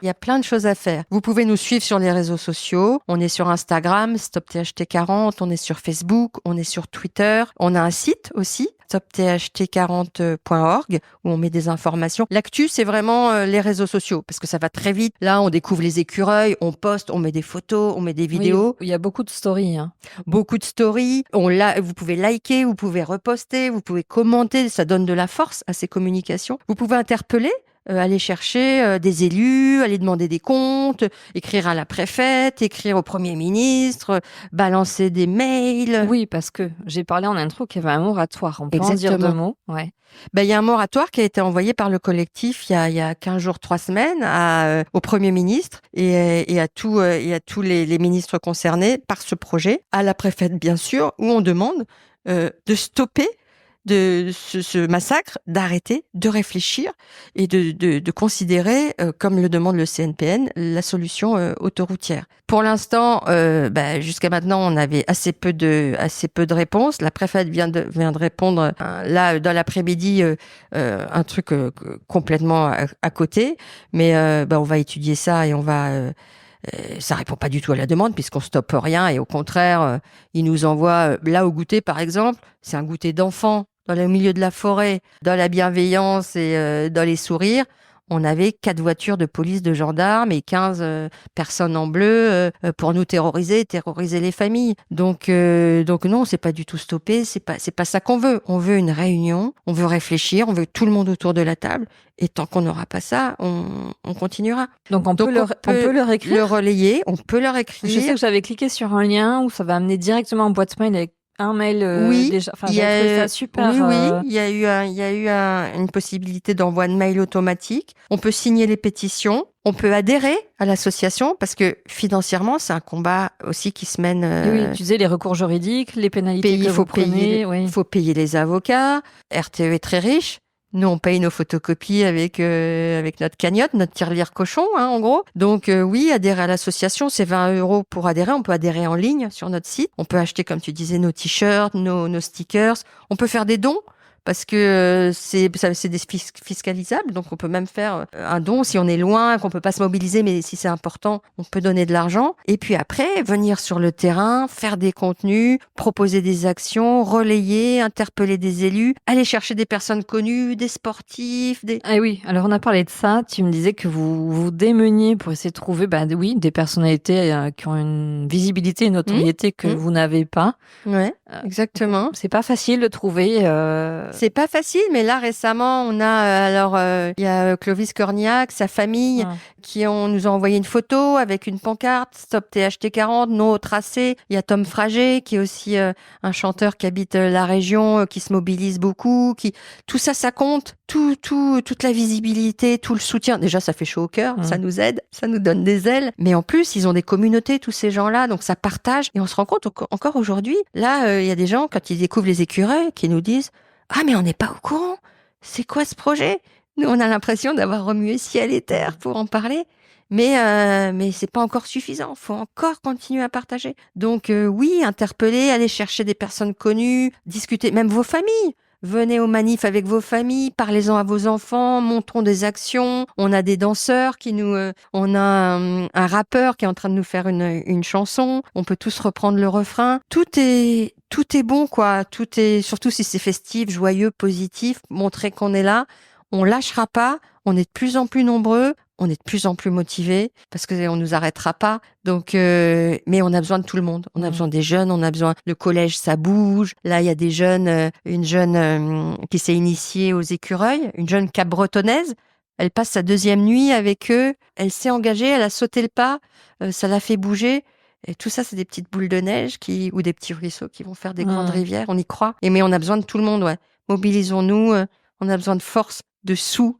Il y a plein de choses à faire. Vous pouvez nous suivre sur les réseaux sociaux. On est sur Instagram, StopTHT40. On est sur Facebook. On est sur Twitter. On a un site aussi, stoptht40.org, où on met des informations. L'actu, c'est vraiment les réseaux sociaux, parce que ça va très vite. Là, on découvre les écureuils, on poste, on met des photos, on met des vidéos. Oui, il y a beaucoup de stories. Beaucoup de stories. Vous pouvez liker, vous pouvez reposter, vous pouvez commenter. Ça donne de la force à ces communications. Vous pouvez interpeller. Aller chercher des élus, aller demander des comptes, écrire à la préfète, écrire au Premier ministre, balancer des mails. Oui, parce que j'ai parlé en intro qu'il y avait un moratoire. On peut Exactement. en dire 2 mots. Ouais. Il y a un moratoire qui a été envoyé par le collectif il y a 15 jours, 3 semaines au Premier ministre et à tous les ministres concernés par ce projet, à la préfète bien sûr, où on demande de stopper de ce massacre, d'arrêter, de réfléchir et de considérer, comme le demande le CNPN, la solution autoroutière. Pour l'instant, jusqu'à maintenant, on avait assez peu de réponses. La préfète vient de répondre là dans l'après-midi un truc complètement à côté, mais on va étudier ça et on va ça répond pas du tout à la demande puisqu'on stoppe rien et au contraire, ils nous envoient là au goûter par exemple, c'est un goûter d'enfant dans le milieu de la forêt, dans la bienveillance et dans les sourires. On avait 4 voitures de police, de gendarmes et 15 personnes en bleu pour nous terroriser les familles. Donc non, c'est pas du tout stoppé, c'est pas ça qu'on veut. On veut une réunion, on veut réfléchir, on veut tout le monde autour de la table. Et tant qu'on n'aura pas ça, on continuera. Donc on peut leur écrire. Le relayer, on peut leur écrire. Je sais que j'avais cliqué sur un lien où ça va amener directement en boîte mail avec un mail déjà. Enfin, j'ai trouvé ça super. Oui, il y a eu une possibilité d'envoi de mail automatique. On peut signer les pétitions. On peut adhérer à l'association parce que financièrement, c'est un combat aussi qui se mène. Oui, tu disais les recours juridiques, les pénalités que vous prenez. Il faut payer les avocats. RTE est très riche. Nous, on paye nos photocopies avec notre cagnotte, notre tirelire cochon, en gros. Donc oui, adhérer à l'association, c'est 20 € pour adhérer. On peut adhérer en ligne sur notre site. On peut acheter, comme tu disais, nos t-shirts, nos stickers. On peut faire des dons. Parce que c'est des fiscalisables, donc on peut même faire un don si on est loin, qu'on peut pas se mobiliser, mais si c'est important, on peut donner de l'argent. Et puis après, venir sur le terrain, faire des contenus, proposer des actions, relayer, interpeller des élus, aller chercher des personnes connues, des sportifs. Ah oui, alors on a parlé de ça. Tu me disais que vous vous démeniez pour essayer de trouver, des personnalités qui ont une visibilité, une notoriété que vous n'avez pas. Ouais, exactement. C'est pas facile de trouver. C'est pas facile, mais là récemment, on a il y a Clovis Cornillac, sa famille, qui nous a envoyé une photo avec une pancarte Stop THT40, nos tracés. Il y a Tom Frager, qui est aussi un chanteur qui habite la région, qui se mobilise beaucoup. Tout ça, ça compte. Toute la visibilité, tout le soutien. Déjà, ça fait chaud au cœur, ça nous aide, ça nous donne des ailes. Mais en plus, ils ont des communautés, tous ces gens-là, donc ça partage. Et on se rend compte encore aujourd'hui, là, il y a des gens, quand ils découvrent les écureuils, qui nous disent « Ah, mais on n'est pas au courant. C'est quoi ce projet ?» Nous, on a l'impression d'avoir remué ciel et terre pour en parler. Mais c'est pas encore suffisant. Faut encore continuer à partager. Donc oui, interpeller, aller chercher des personnes connues, discuter, même vos familles. Venez aux manifs avec vos familles, parlez-en à vos enfants, montrons des actions. On a des danseurs on a un rappeur qui est en train de nous faire une chanson. On peut tous reprendre le refrain. Tout est bon, quoi. Tout est, surtout si c'est festif, joyeux, positif. Montrer qu'on est là. On lâchera pas. On est de plus en plus nombreux. On est de plus en plus motivés parce que on nous arrêtera pas. Donc, mais on a besoin de tout le monde. On a besoin des jeunes. On a besoin. Le collège, ça bouge. Là, il y a des jeunes. Une jeune qui s'est initiée aux écureuils, une jeune cap-bretonnaise. Elle passe sa 2e nuit avec eux. Elle s'est engagée. Elle a sauté le pas. Ça l'a fait bouger. Et tout ça, c'est des petites boules de neige ou des petits ruisseaux qui vont faire des grandes rivières. On y croit. Mais on a besoin de tout le monde. Ouais. Mobilisons-nous. On a besoin de force, de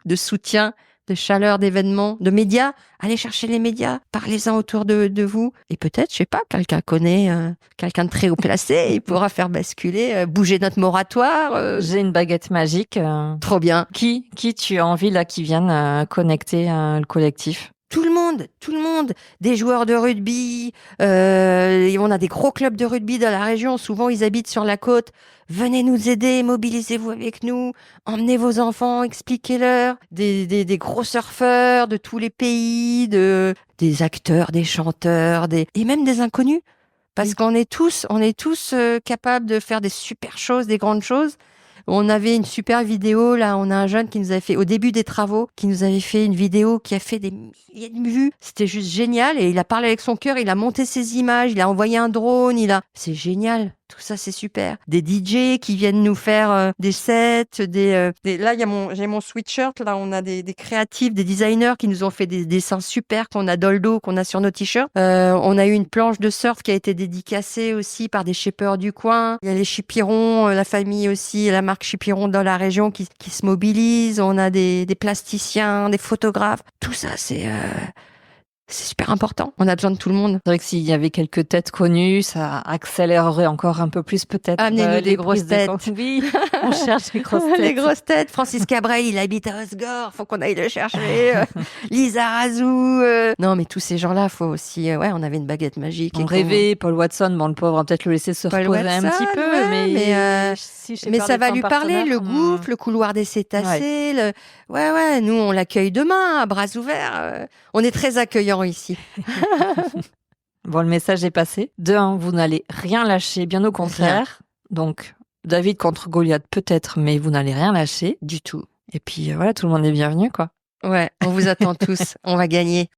de soutien, de chaleur, d'événements, de médias. Allez chercher les médias, parlez-en autour de vous. Et peut-être, je sais pas, quelqu'un connaît quelqu'un de très haut placé, il pourra faire basculer, bouger notre moratoire. J'ai une baguette magique. Trop bien. Qui tu as envie là qui vienne connecter le collectif? Tout le monde. le monde, des joueurs de rugby. On a des gros clubs de rugby dans la région. Souvent, ils habitent sur la côte. Venez nous aider, mobilisez-vous avec nous, emmenez vos enfants, expliquez-leur. Des gros surfeurs de tous les pays, des acteurs, des chanteurs, et même des inconnus. Parce qu'on est tous capables de faire des super choses, des grandes choses. On avait une super vidéo, là, on a un jeune qui nous avait fait, au début des travaux, qui nous avait fait une vidéo qui a fait des milliers de vues. C'était juste génial et il a parlé avec son cœur, il a monté ses images, il a envoyé un drone, c'est génial. Tout ça, c'est super. Des DJ qui viennent nous faire des sets, là, j'ai mon sweatshirt, là, on a des créatifs, des designers qui nous ont fait des dessins super qu'on a dans le dos, qu'on a sur nos t-shirts. On a eu une planche de surf qui a été dédicacée aussi par des shippers du coin. Il y a les Chipirons, la famille aussi, la marque Chipiron dans la région qui se mobilise. On a des plasticiens, des photographes. Tout ça, c'est super important. On a besoin de tout le monde. C'est vrai que s'il y avait quelques têtes connues, ça accélérerait encore un peu plus peut-être. Amenez-nous des grosses têtes. Oui, on cherche les grosses têtes. Les grosses têtes. Francis Cabrel, il habite à Osgore. Faut qu'on aille le chercher. Lisa Razou. Non, mais tous ces gens-là, faut aussi. On avait une baguette magique. On rêvait. Paul Watson, bon, le pauvre, on va peut-être le laisser se reposer un petit peu, mais ça va lui parler. Le gouffre, le couloir des cétacés. Ouais. Nous, on l'accueille demain à bras ouverts. On est très accueillants ici. Bon, le message est passé. De un, vous n'allez rien lâcher, bien au contraire. Donc, David contre Goliath peut-être, mais vous n'allez rien lâcher. Du tout. Et puis voilà, tout le monde est bienvenu, quoi. Ouais, on vous attend tous. On va gagner.